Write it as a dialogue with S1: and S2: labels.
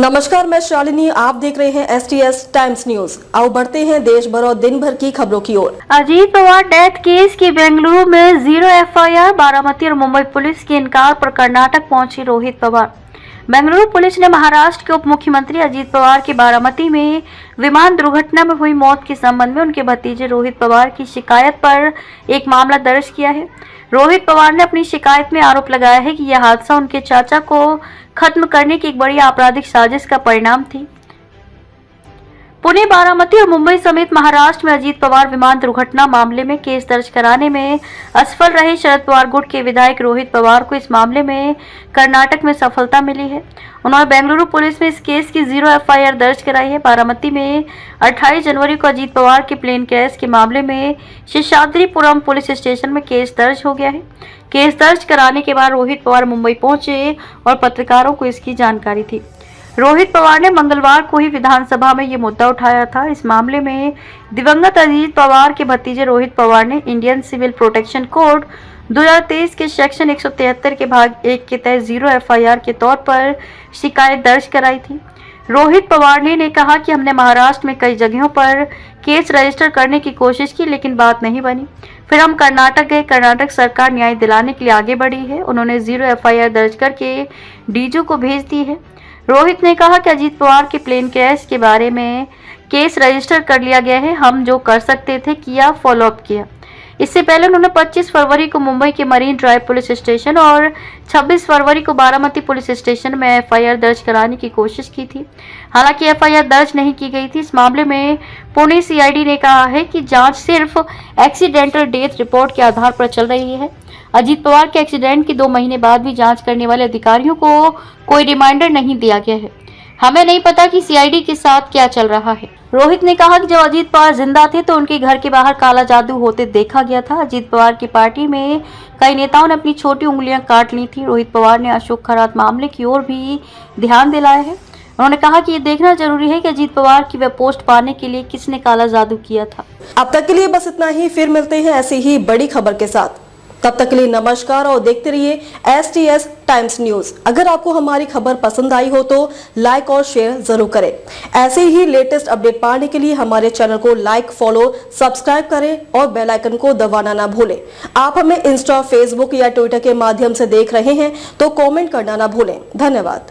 S1: नमस्कार, मैं शालिनी। आप देख रहे हैं STS टाइम्स न्यूज। आओ बढ़ते हैं देश भर और दिन भर की खबरों की ओर।
S2: अजीत पवार डेथ केस की बेंगलुरु में 0 FIR, बारामती और मुंबई पुलिस के इनकार पर कर्नाटक पहुंची रोहित पवार। बेंगलुरु पुलिस ने महाराष्ट्र के उप मुख्यमंत्री अजीत पवार की बारामती में विमान दुर्घटना में हुई मौत के संबंध में उनके भतीजे रोहित पवार की शिकायत पर एक मामला दर्ज किया है। रोहित पवार ने अपनी शिकायत में आरोप लगाया है कि यह हादसा उनके चाचा को खत्म करने की एक बड़ी आपराधिक साजिश का परिणाम थी। पुणे, बारामती और मुंबई समेत महाराष्ट्र में अजीत पवार विमान दुर्घटना मामले में केस दर्ज कराने में असफल रहे शरद पवार गुट के विधायक रोहित पवार को इस मामले में कर्नाटक में सफलता मिली है। उन्होंने बेंगलुरु पुलिस में इस केस की 0 FIR दर्ज कराई है। बारामती में 28 जनवरी को अजीत पवार के प्लेन क्रैश के मामले में शेषाद्रीपुरम पुलिस स्टेशन में केस दर्ज हो गया है। केस दर्ज कराने के बाद रोहित पवार मुंबई पहुंचे और पत्रकारों को इसकी जानकारी थी। रोहित पवार ने मंगलवार को ही विधानसभा में ये मुद्दा उठाया था। इस मामले में दिवंगत अजीत पवार के भतीजे रोहित पवार ने इंडियन सिविल प्रोटेक्शन कोड 2023 के सेक्शन 173 के भाग 1 के तहत 0 FIR के तौर पर शिकायत दर्ज कराई थी। रोहित पवार ने कहा कि हमने महाराष्ट्र में कई जगहों पर केस रजिस्टर करने की कोशिश की, लेकिन बात नहीं बनी। फिर हम कर्नाटक गए। कर्नाटक सरकार न्याय दिलाने के लिए आगे बढ़ी है। उन्होंने 0 FIR दर्ज करके DG को भेज दी है। रोहित ने कहा कि अजीत पवार के प्लेन क्रैश के बारे में केस रजिस्टर कर लिया गया है। हम जो कर सकते थे किया, फॉलोअप किया। इससे पहले उन्होंने 25 फरवरी को मुंबई के मरीन ड्राइव पुलिस स्टेशन और 26 फरवरी को बारामती पुलिस स्टेशन में FIR दर्ज कराने की कोशिश की थी। हालांकि FIR दर्ज नहीं की गई थी। इस मामले में पुणे CID ने कहा है कि जांच सिर्फ एक्सीडेंटल डेथ रिपोर्ट के आधार पर चल रही है। अजीत पवार के एक्सीडेंट के 2 महीने बाद भी जांच करने वाले अधिकारियों को कोई रिमाइंडर नहीं दिया गया है। हमें नहीं पता कि CID के साथ क्या चल रहा है। रोहित ने कहा कि जब अजीत पवार जिंदा थे तो उनके घर के बाहर काला जादू होते देखा गया था। अजीत पवार की पार्टी में कई नेताओं ने अपनी छोटी उंगलियां काट ली थी। रोहित पवार ने अशोक खरात मामले की ओर भी ध्यान दिलाया है। उन्होंने कहा कि ये देखना जरूरी है कि अजीत पवार की वह पोस्ट पाने के लिए किसने काला जादू किया था।
S1: अब तक के लिए बस इतना ही। फिर मिलते हैं ऐसी ही बड़ी खबर के साथ। तब तक के लिए नमस्कार और देखते रहिए STS टाइम्स न्यूज। अगर आपको हमारी खबर पसंद आई हो तो लाइक और शेयर जरूर करें। ऐसे ही लेटेस्ट अपडेट पाने के लिए हमारे चैनल को लाइक, फॉलो, सब्सक्राइब करें और बेल आइकन को दबाना ना भूलें। आप हमें इंस्टा, फेसबुक या ट्विटर के माध्यम से देख रहे हैं तो कमेंट करना ना भूलें। धन्यवाद।